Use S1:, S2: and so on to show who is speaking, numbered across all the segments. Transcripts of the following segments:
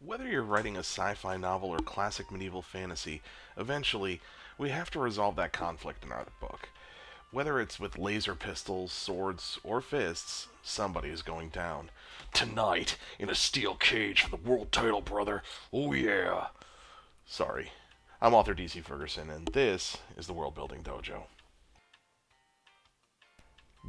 S1: Whether you're writing a sci-fi novel or classic medieval fantasy, eventually we have to resolve that conflict in our book. Whether it's with laser pistols, swords, or fists, somebody is going down. Tonight, in a steel cage for the world title, brother. Oh yeah. Sorry. I'm author DC Ferguson, and this is the Worldbuilding Dojo.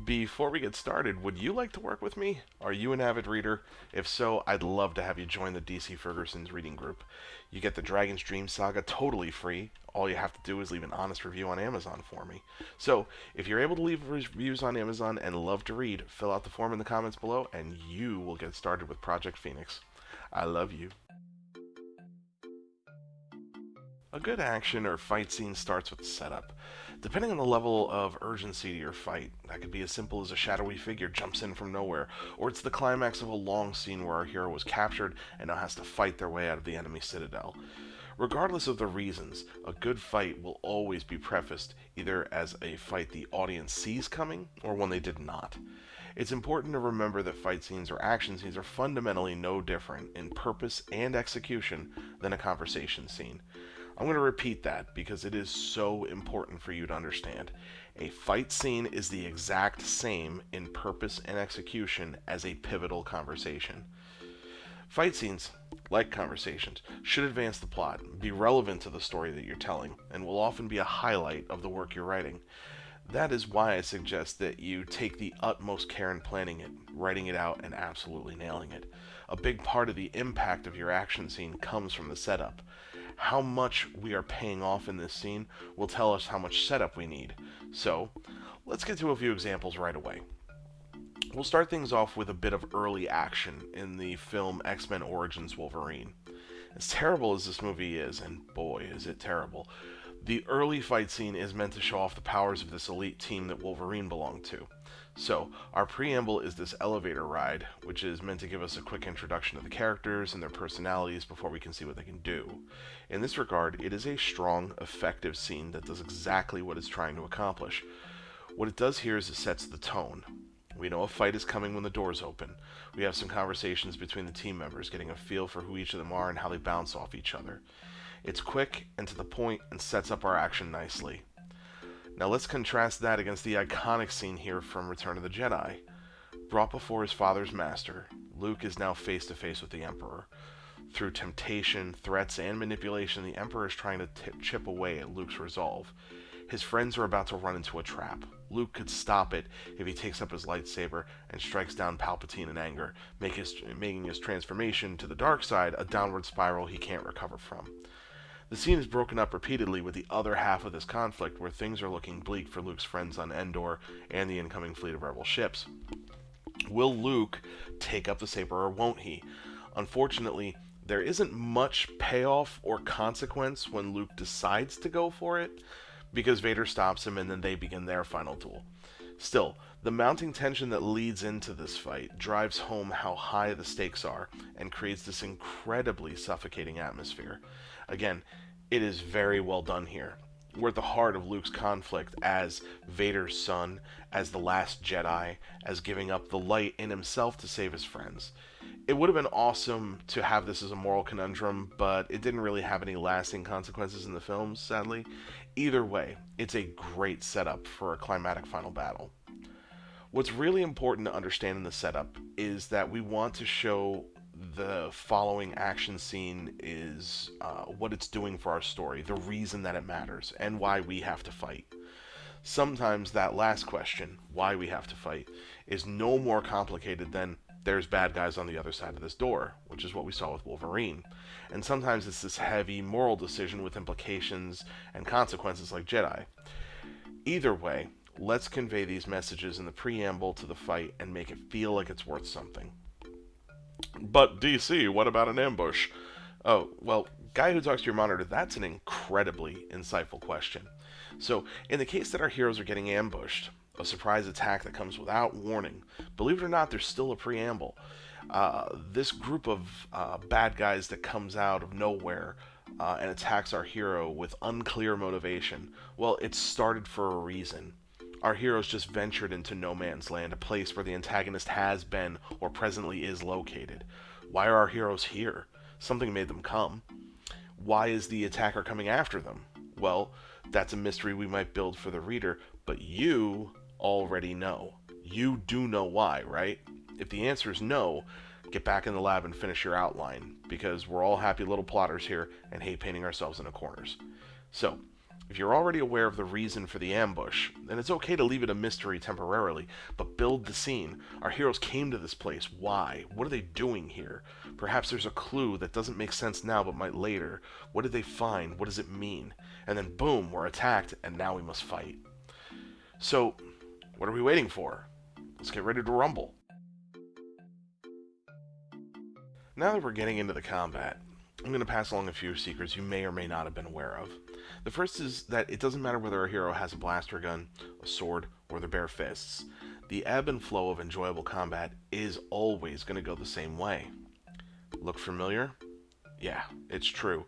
S1: Before we get started, would you like to work with me? Are you an avid reader? If so, I'd love to have you join the DC Ferguson's reading group. You get the Dragon's Dream Saga totally free. All you have to do is leave an honest review on Amazon for me. So, if you're able to leave reviews on Amazon and love to read, fill out the form in the comments below and you will get started with Project Phoenix. I love you. A good action or fight scene starts with the setup. Depending on the level of urgency to your fight, that could be as simple as a shadowy figure jumps in from nowhere, or it's the climax of a long scene where our hero was captured and now has to fight their way out of the enemy citadel. Regardless of the reasons, a good fight will always be prefaced either as a fight the audience sees coming or one they did not. It's important to remember that fight scenes or action scenes are fundamentally no different in purpose and execution than a conversation scene. I'm going to repeat that because it is so important for you to understand. A fight scene is the exact same in purpose and execution as a pivotal conversation. Fight scenes, like conversations, should advance the plot, be relevant to the story that you're telling, and will often be a highlight of the work you're writing. That is why I suggest that you take the utmost care in planning it, writing it out, and absolutely nailing it. A big part of the impact of your action scene comes from the setup. How much we are paying off in this scene will tell us how much setup we need. So, let's get to a few examples right away. We'll start things off with a bit of early action in the film X-Men Origins Wolverine. As terrible as this movie is, and boy is it terrible, the early fight scene is meant to show off the powers of this elite team that Wolverine belonged to. So, our preamble is this elevator ride, which is meant to give us a quick introduction to the characters and their personalities before we can see what they can do. In this regard, it is a strong, effective scene that does exactly what it's trying to accomplish. What it does here is it sets the tone. We know a fight is coming when the doors open. We have some conversations between the team members, getting a feel for who each of them are and how they bounce off each other. It's quick and to the point and sets up our action nicely. Now let's contrast that against the iconic scene here from Return of the Jedi. Brought before his father's master, Luke is now face to face with the Emperor. Through temptation, threats, and manipulation, the Emperor is trying to chip away at Luke's resolve. His friends are about to run into a trap. Luke could stop it if he takes up his lightsaber and strikes down Palpatine in anger, making his transformation to the dark side a downward spiral he can't recover from. The scene is broken up repeatedly with the other half of this conflict where things are looking bleak for Luke's friends on Endor and the incoming fleet of rebel ships. Will Luke take up the saber or won't he? Unfortunately, there isn't much payoff or consequence when Luke decides to go for it, because Vader stops him and then they begin their final duel. Still, the mounting tension that leads into this fight drives home how high the stakes are and creates this incredibly suffocating atmosphere. Again, it is very well done here. We're at the heart of Luke's conflict as Vader's son, as the last Jedi, as giving up the light in himself to save his friends. It would have been awesome to have this as a moral conundrum, but it didn't really have any lasting consequences in the films, sadly. Either way, it's a great setup for a climatic final battle. What's really important to understand in the setup is that we want to show the following action scene is what it's doing for our story, the reason that it matters, and why we have to fight. Sometimes that last question, why we have to fight, is no more complicated than there's bad guys on the other side of this door, which is what we saw with Wolverine. And sometimes it's this heavy moral decision with implications and consequences like Jedi. Either way, let's convey these messages in the preamble to the fight and make it feel like it's worth something. But DC, what about an ambush? Oh, well, guy who talks to your monitor, that's an incredibly insightful question. So, in the case that our heroes are getting ambushed, a surprise attack that comes without warning, believe it or not, there's still a preamble. This group of bad guys that comes out of nowhere and attacks our hero with unclear motivation, well, it started for a reason. Our heroes just ventured into no man's land, a place where the antagonist has been or presently is located. Why are our heroes here? Something made them come. Why is the attacker coming after them? Well, that's a mystery we might build for the reader, but you already know. You do know why, right? If the answer is no, get back in the lab and finish your outline, because we're all happy little plotters here and hate painting ourselves into corners. So, if you're already aware of the reason for the ambush, then it's okay to leave it a mystery temporarily, but build the scene. Our heroes came to this place. Why? What are they doing here? Perhaps there's a clue that doesn't make sense now but might later. What did they find? What does it mean? And then boom, we're attacked, and now we must fight. So, what are we waiting for? Let's get ready to rumble. Now that we're getting into the combat, I'm going to pass along a few secrets you may or may not have been aware of. The first is that it doesn't matter whether a hero has a blaster gun, a sword, or their bare fists. The ebb and flow of enjoyable combat is always going to go the same way. Look familiar? Yeah, it's true.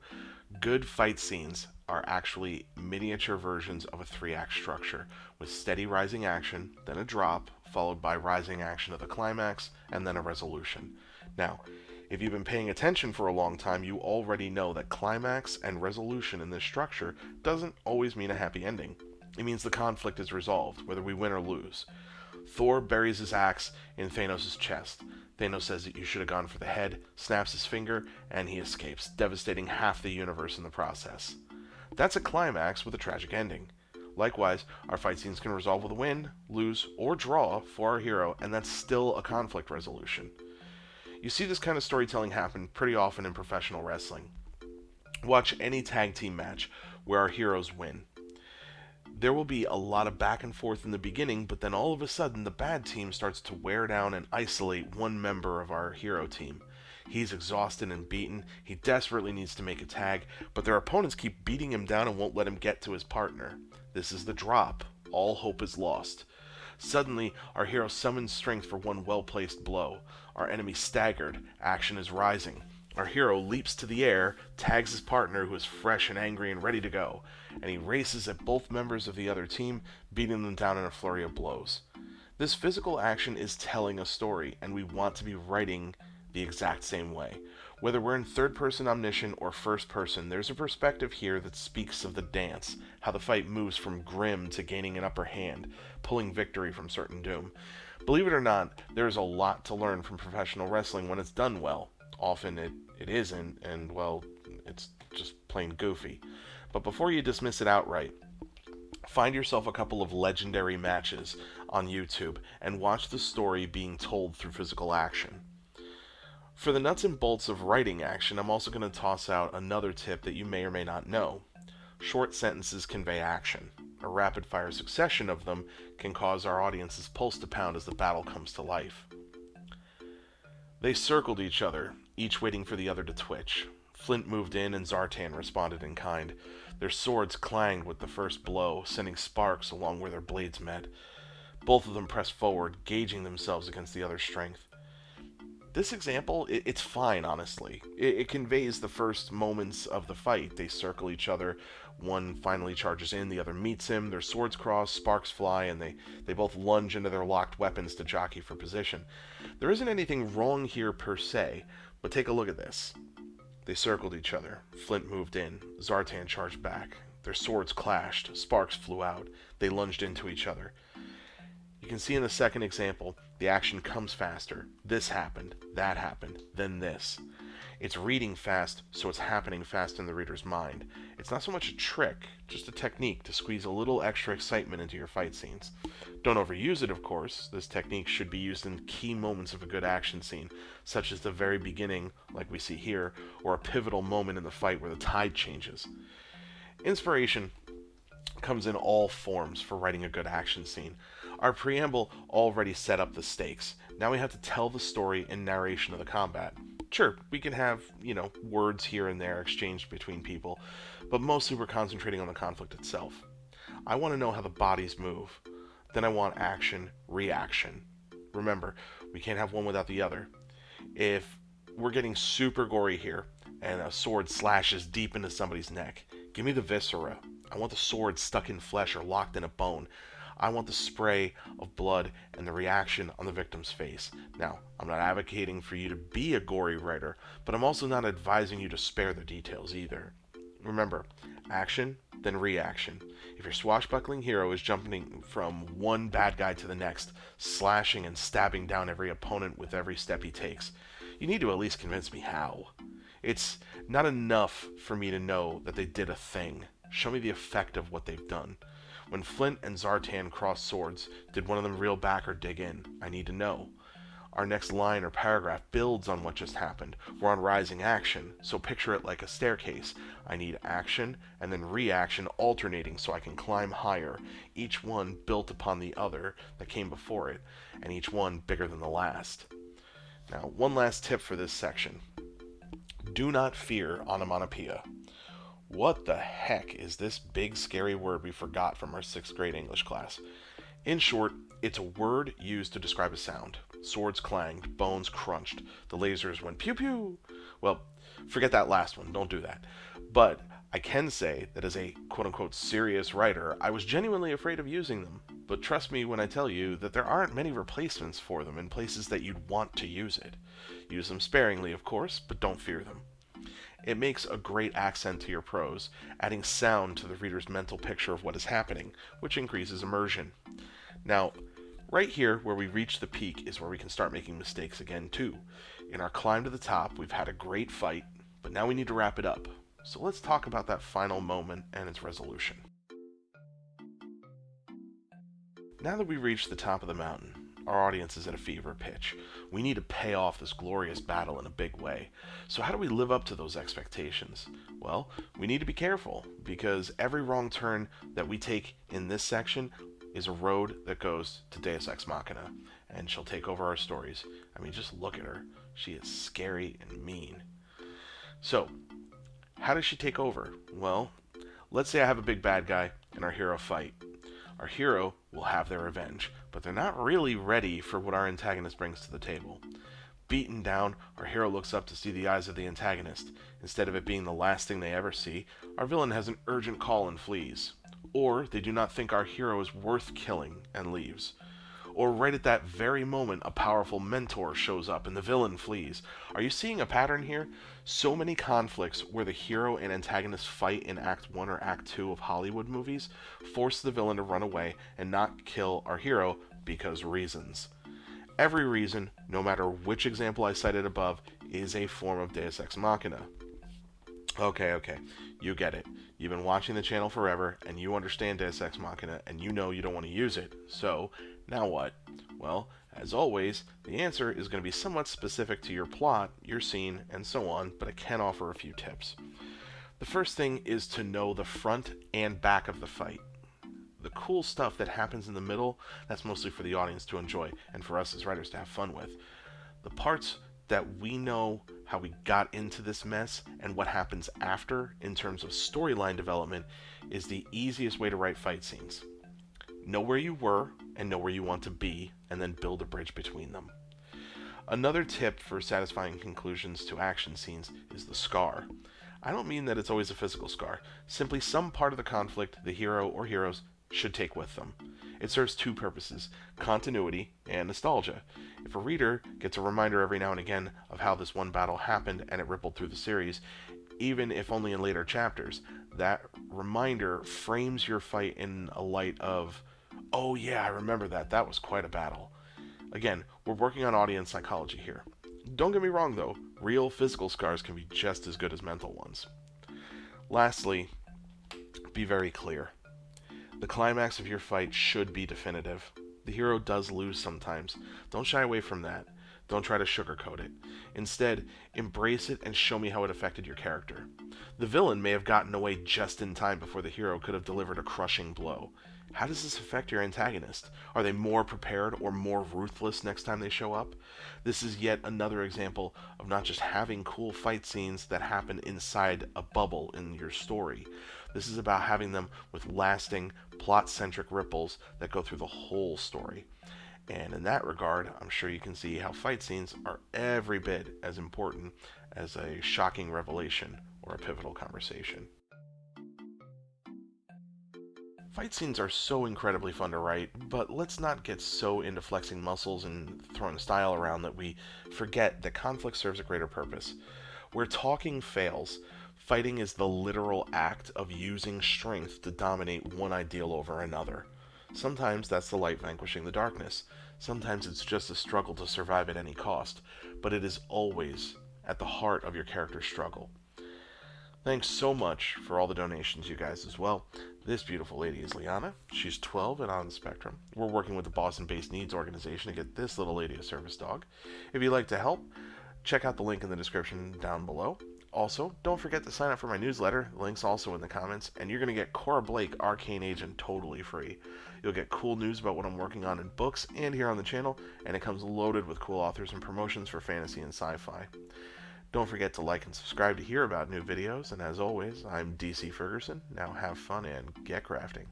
S1: Good fight scenes are actually miniature versions of a 3-act structure, with steady rising action, then a drop, followed by rising action at the climax, and then a resolution. Now, if you've been paying attention for a long time, you already know that climax and resolution in this structure doesn't always mean a happy ending. It means the conflict is resolved, whether we win or lose. Thor buries his axe in Thanos' chest. Thanos says that you should have gone for the head, snaps his finger, and he escapes, devastating half the universe in the process. That's a climax with a tragic ending. Likewise, our fight scenes can resolve with a win, lose, or draw for our hero, and that's still a conflict resolution. You see this kind of storytelling happen pretty often in professional wrestling. Watch any tag team match where our heroes win. There will be a lot of back and forth in the beginning, but then all of a sudden the bad team starts to wear down and isolate one member of our hero team. He's exhausted and beaten, he desperately needs to make a tag, but their opponents keep beating him down and won't let him get to his partner. This is the drop. All hope is lost. Suddenly, our hero summons strength for one well-placed blow. Our enemy staggered. Action is rising. Our hero leaps to the air, tags his partner who is fresh and angry and ready to go, and he races at both members of the other team, beating them down in a flurry of blows. This physical action is telling a story, and we want to be writing the exact same way. Whether we're in third-person omniscient or first-person, there's a perspective here that speaks of the dance, how the fight moves from grim to gaining an upper hand, pulling victory from certain doom. Believe it or not, there is a lot to learn from professional wrestling when it's done well. Often it isn't, and well, it's just plain goofy. But before you dismiss it outright, find yourself a couple of legendary matches on YouTube and watch the story being told through physical action. For the nuts and bolts of writing action, I'm also going to toss out another tip that you may or may not know. Short sentences convey action. A rapid-fire succession of them can cause our audience's pulse to pound as the battle comes to life. They circled each other, each waiting for the other to twitch. Flint moved in and Zartan responded in kind. Their swords clanged with the first blow, sending sparks along where their blades met. Both of them pressed forward, gauging themselves against the other's strength. This example, it's fine, honestly. It conveys the first moments of the fight. They circle each other. One finally charges in, the other meets him. Their swords cross, sparks fly, and they both lunge into their locked weapons to jockey for position. There isn't anything wrong here per se, but take a look at this. They circled each other. Flint moved in. Zartan charged back. Their swords clashed. Sparks flew out. They lunged into each other. You can see in the second example, the action comes faster. This happened, that happened, then this. It's reading fast, so it's happening fast in the reader's mind. It's not so much a trick, just a technique to squeeze a little extra excitement into your fight scenes. Don't overuse it, of course. This technique should be used in key moments of a good action scene, such as the very beginning, like we see here, or a pivotal moment in the fight where the tide changes. Inspiration comes in all forms for writing a good action scene. Our preamble already set up the stakes. Now we have to tell the story and narration of the combat. Sure, we can have, words here and there exchanged between people, but mostly we're concentrating on the conflict itself. I want to know how the bodies move. Then I want action, reaction. Remember, we can't have one without the other. If we're getting super gory here, and a sword slashes deep into somebody's neck, give me the viscera. I want the sword stuck in flesh or locked in a bone. I want the spray of blood and the reaction on the victim's face. Now, I'm not advocating for you to be a gory writer, but I'm also not advising you to spare the details either. Remember, action, then reaction. If your swashbuckling hero is jumping from one bad guy to the next, slashing and stabbing down every opponent with every step he takes, you need to at least convince me how. It's not enough for me to know that they did a thing. Show me the effect of what they've done. When Flint and Zartan crossed swords, did one of them reel back or dig in? I need to know. Our next line or paragraph builds on what just happened. We're on rising action, so picture it like a staircase. I need action and then reaction alternating so I can climb higher, each one built upon the other that came before it, and each one bigger than the last. Now, one last tip for this section. Do not fear onomatopoeia. What the heck is this big scary word we forgot from our 6th grade English class? In short, it's a word used to describe a sound. Swords clanged, bones crunched, the lasers went pew pew. Well, forget that last one, don't do that. But I can say that as a quote-unquote serious writer, I was genuinely afraid of using them. But trust me when I tell you that there aren't many replacements for them in places that you'd want to use it. Use them sparingly, of course, but don't fear them. It makes a great accent to your prose, adding sound to the reader's mental picture of what is happening, which increases immersion. Now, right here where we reach the peak is where we can start making mistakes again too. In our climb to the top, we've had a great fight, but now we need to wrap it up. So let's talk about that final moment and its resolution. Now that we've reached the top of the mountain, our audience is at a fever pitch. We need to pay off this glorious battle in a big way. So how do we live up to those expectations? Well, we need to be careful, because every wrong turn that we take in this section is a road that goes to Deus Ex Machina, and she'll take over our stories. I mean, just look at her. She is scary and mean. So, how does she take over? Well, let's say I have a big bad guy and our hero fight. Our hero will have their revenge, but they're not really ready for what our antagonist brings to the table. Beaten down, our hero looks up to see the eyes of the antagonist. Instead of it being the last thing they ever see, our villain has an urgent call and flees. Or they do not think our hero is worth killing and leaves. Or right at that very moment, a powerful mentor shows up and the villain flees. Are you seeing a pattern here? So many conflicts where the hero and antagonist fight in Act 1 or Act 2 of Hollywood movies force the villain to run away and not kill our hero because reasons. Every reason, no matter which example I cited above, is a form of Deus Ex Machina. Okay, you get it. You've been watching the channel forever, and you understand Deus Ex Machina, and you know you don't want to use it. So, now what? Well, as always, the answer is going to be somewhat specific to your plot, your scene, and so on, but I can offer a few tips. The first thing is to know the front and back of the fight. The cool stuff that happens in the middle, that's mostly for the audience to enjoy, and for us as writers to have fun with. The parts that we know how we got into this mess and what happens after in terms of storyline development is the easiest way to write fight scenes. Know where you were and know where you want to be, and then build a bridge between them. Another tip for satisfying conclusions to action scenes is the scar. I don't mean that it's always a physical scar, simply some part of the conflict the hero or heroes should take with them. It serves two purposes, continuity and nostalgia. If a reader gets a reminder every now and again of how this one battle happened and it rippled through the series, even if only in later chapters, that reminder frames your fight in a light of, oh yeah, I remember that, that was quite a battle. Again, we're working on audience psychology here. Don't get me wrong though, real physical scars can be just as good as mental ones. Lastly, be very clear. The climax of your fight should be definitive. The hero does lose sometimes. Don't shy away from that. Don't try to sugarcoat it. Instead, embrace it and show me how it affected your character. The villain may have gotten away just in time before the hero could have delivered a crushing blow. How does this affect your antagonist? Are they more prepared or more ruthless next time they show up? This is yet another example of not just having cool fight scenes that happen inside a bubble in your story. This is about having them with lasting, plot-centric ripples that go through the whole story. And in that regard, I'm sure you can see how fight scenes are every bit as important as a shocking revelation or a pivotal conversation. Fight scenes are so incredibly fun to write, but let's not get so into flexing muscles and throwing style around that we forget that conflict serves a greater purpose. Where talking fails, fighting is the literal act of using strength to dominate one ideal over another. Sometimes that's the light vanquishing the darkness. Sometimes it's just a struggle to survive at any cost, but it is always at the heart of your character's struggle. Thanks so much for all the donations, you guys, as well. This beautiful lady is Liana. She's 12 and on the spectrum. We're working with the Boston based Needs organization to get this little lady a service dog. If you'd like to help, check out the link in the description down below. Also, don't forget to sign up for my newsletter. The link's also in the comments. And you're going to get Cora Blake, Arcane Agent, totally free. You'll get cool news about what I'm working on in books and here on the channel, and it comes loaded with cool authors and promotions for fantasy and sci-fi. Don't forget to like and subscribe to hear about new videos, and as always, I'm DC Ferguson. Now have fun and get crafting.